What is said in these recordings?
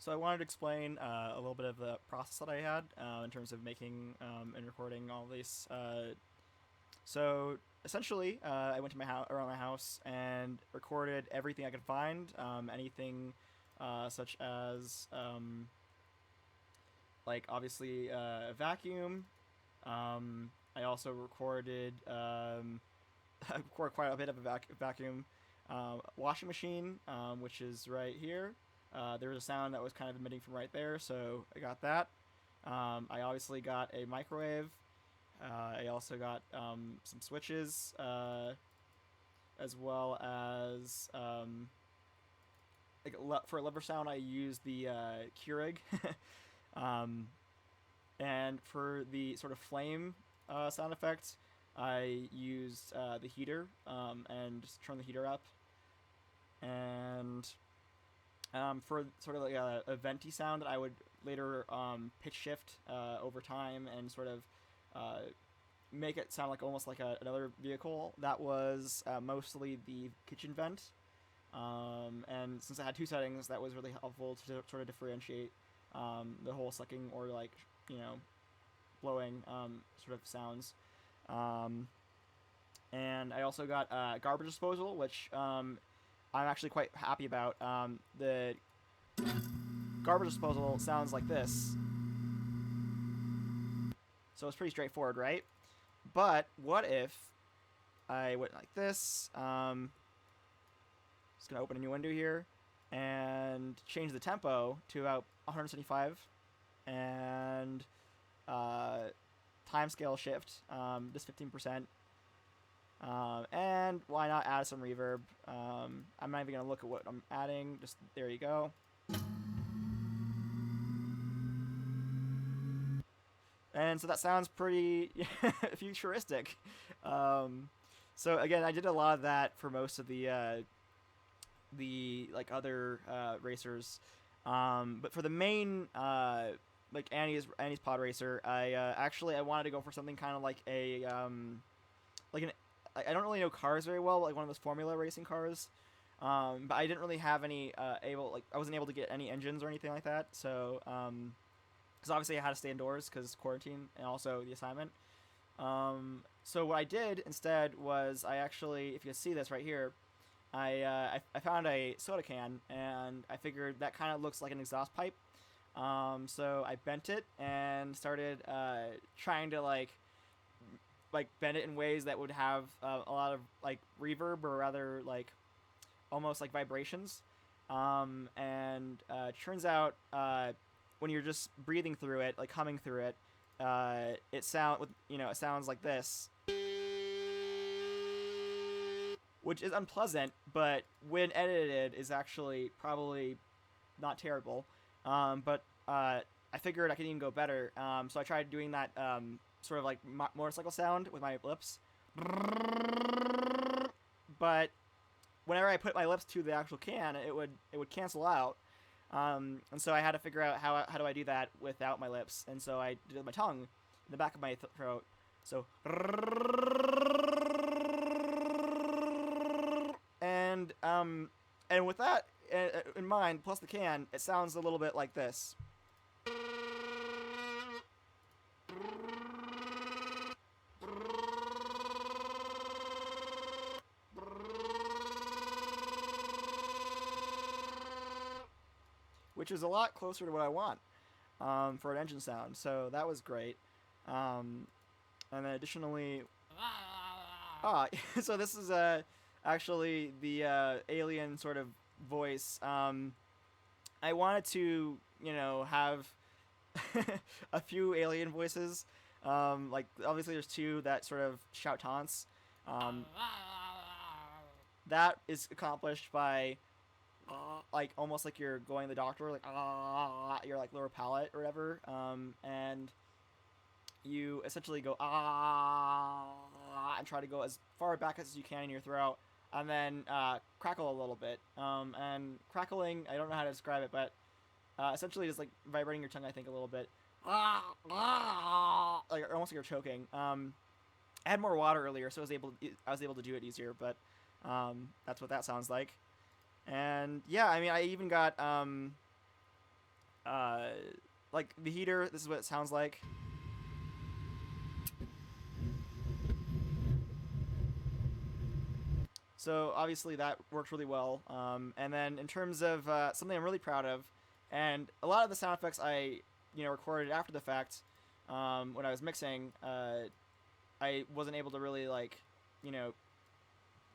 So I wanted to explain a little bit of the process that I had in terms of making and recording all these. So essentially, I went to my house around my house and recorded everything I could find. Anything such as like obviously a vacuum. I also recorded I recorded quite a bit of a vacuum washing machine, which is right here. There was a sound that was kind of emitting from right there, so I got that. I obviously got a microwave. I also got some switches, as well as like for a lever sound, I used the Keurig. um, and for the sort of flame sound effect, I used the heater and just turned the heater up. And for sort of like a venti sound that I would later pitch shift over time and sort of uh, make it sound like almost like another vehicle. That was mostly the kitchen vent. And since I had two settings, that was really helpful to sort of differentiate the whole sucking or like, you know, blowing sort of sounds. Um, and I also got garbage disposal, which I'm actually quite happy about. The garbage disposal sounds like this, so it's pretty straightforward, right? But what if I went like this? Just gonna open a new window here and change the tempo to about 175 and time scale shift, just 15%. And why not add some reverb? I'm not even gonna look at what I'm adding. Just there you go. And so that sounds pretty futuristic. So again, I did a lot of that for most of the like other racers, but for the main like Annie's Pod Racer, I wanted to go for something kind of like a like an I don't really know cars very well, but like one of those formula racing cars. But I didn't really have any I wasn't able to get any engines or anything like that. So because obviously I had to stay indoors because quarantine and also the assignment. So what I did instead was I actually, if you can see this right here, I found a soda can and I figured that kind of looks like an exhaust pipe. So I bent it and started trying to like bend it in ways that would have a lot of like reverb or rather like almost like vibrations. And turns out when you're just breathing through it, like humming through it, it sounds like this, which is unpleasant, but when edited is actually probably not terrible. But I figured I could even go better. So I tried doing that sort of like motorcycle sound with my lips. But whenever I put my lips to the actual can, it would cancel out. And so I had to figure out how do I do that without my lips. And so I did it with my tongue in the back of my throat. So and with that in mind, plus the can, it sounds a little bit like this, which is a lot closer to what I want for an engine sound. So that was great. And then additionally, so this is actually the alien sort of voice. I wanted to, have a few alien voices. Like obviously, there's two that sort of shout taunts. Um, that is accomplished by like almost like you're going to the doctor, like your like lower palate or whatever, and you essentially go and try to go as far back as you can in your throat, and then crackle a little bit. And crackling, I don't know how to describe it, but essentially just like vibrating your tongue, I think, a little bit, like almost like you're choking. I had more water earlier, so I was able to do it easier, but that's what that sounds like. And yeah, I mean, I even got like the heater, this is what it sounds like. So obviously that works really well. And then in terms of something I'm really proud of, and a lot of the sound effects I recorded after the fact, when I was mixing, I wasn't able to really like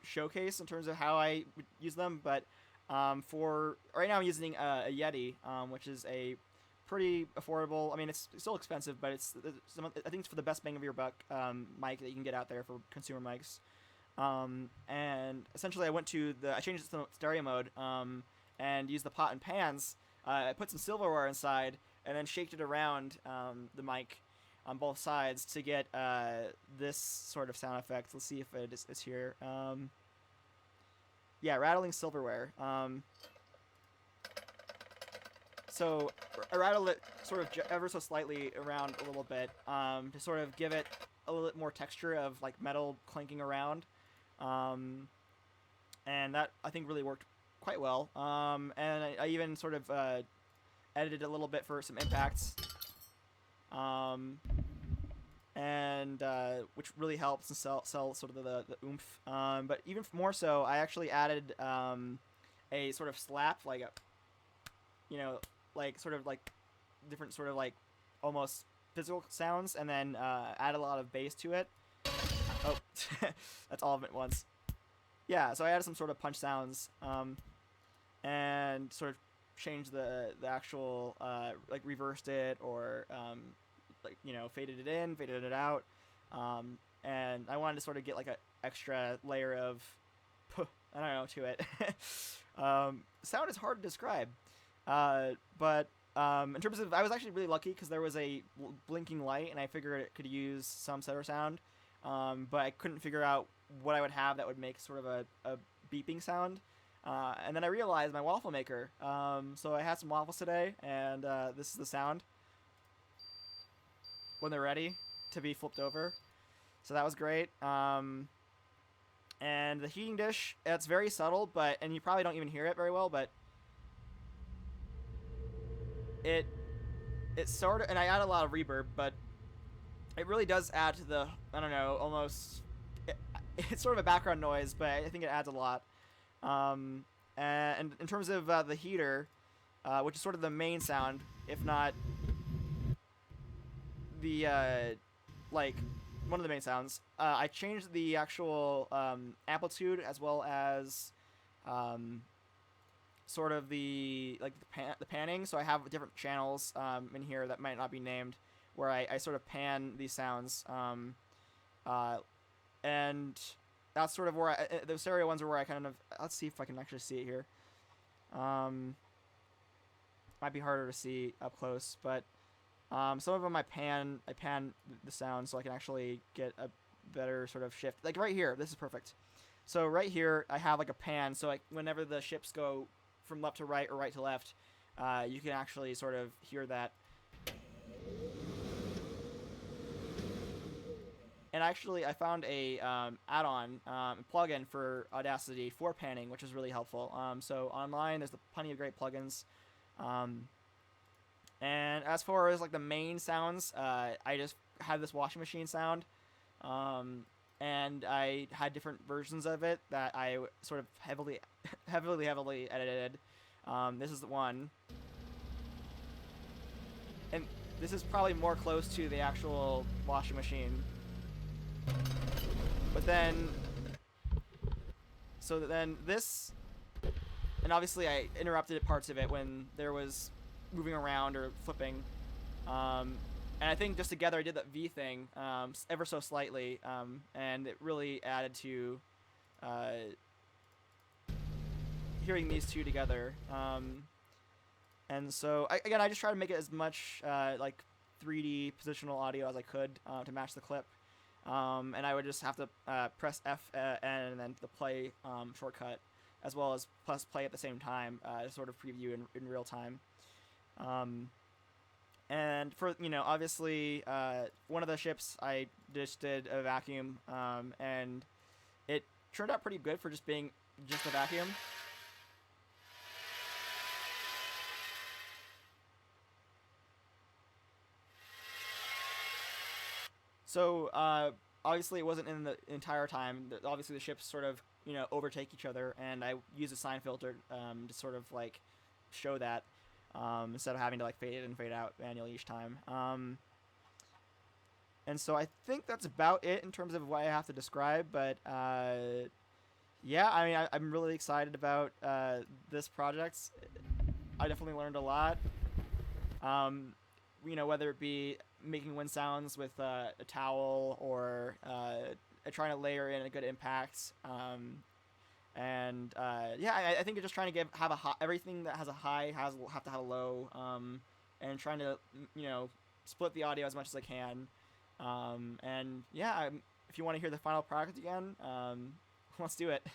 showcase in terms of how I would use them. But for right now, I'm using a Yeti, which is a pretty affordable. I mean, it's still expensive, but I think it's for the best bang of your buck mic that you can get out there for consumer mics. And essentially I changed it to stereo mode, and used the pot and pans. I put some silverware inside and then shaked it around, the mic on both sides to get, this sort of sound effect. Let's see if it's here. Yeah, rattling silverware. So I rattled it sort of ever so slightly around a little bit, to sort of give it a little bit more texture of like metal clanking around. And that I think really worked quite well. And I even sort of edited a little bit for some impacts, and which really helps and sell sort of the oomph. But even more so, I actually added a sort of slap, like like sort of like different sort of like almost physical sounds, and then add a lot of bass to it. Oh, that's all of it at once. Yeah, so I added some sort of punch sounds, and sort of changed the actual, like reversed it, or like faded it in, faded it out, and I wanted to sort of get like a extra layer of I don't know to it. Sound is hard to describe, but in terms of, I was actually really lucky because there was a blinking light, and I figured it could use some stutter sound. But I couldn't figure out what I would have that would make sort of a beeping sound. And then I realized my waffle maker. So I had some waffles today, and this is the sound when they're ready to be flipped over. So that was great. And the heating dish, it's very subtle, and you probably don't even hear it very well, but it sort of, and I add a lot of reverb, but it really does add to the, I don't know, almost, it's sort of a background noise, but I think it adds a lot. And in terms of the heater, which is sort of the main sound, if not the, like, one of the main sounds, I changed the actual amplitude as well as sort of the, like, the panning. So I have different channels in here that might not be named, where I sort of pan these sounds, and that's sort of where the stereo ones are where I kind of, let's see if I can actually see it here. Might be harder to see up close, but some of them I pan the sound so I can actually get a better sort of shift. Like right here, this is perfect. So right here I have like a pan, so whenever the ships go from left to right or right to left, you can actually sort of hear that. And actually, I found a add-on plugin for Audacity for panning, which is really helpful. So online, there's plenty of great plugins. And as far as like the main sounds, I just had this washing machine sound, and I had different versions of it that I sort of heavily edited. This is the one, and this is probably more close to the actual washing machine. But then, so then this, and obviously I interrupted parts of it when there was moving around or flipping, and I think just together I did that V thing ever so slightly, and it really added to hearing these two together. And so I just try to make it as much like 3D positional audio as I could to match the clip. And I would just have to press F and then the play shortcut, as well as plus play at the same time to sort of preview in real time. And for, obviously, one of the ships I just did a vacuum, and it turned out pretty good for just being just a vacuum. So obviously it wasn't in the entire time. Obviously the ships sort of overtake each other, and I use a sign filter to sort of like show that instead of having to like fade in and fade out manually each time. And so I think that's about it in terms of what I have to describe. But yeah, I mean I'm really excited about this project. I definitely learned a lot. Um, whether it be making wind sounds with a towel or trying to layer in a good impact. And yeah, I think you're just trying to have a high, everything that has a high will have to have a low, and trying to split the audio as much as I can. And yeah, if you want to hear the final product again, let's do it.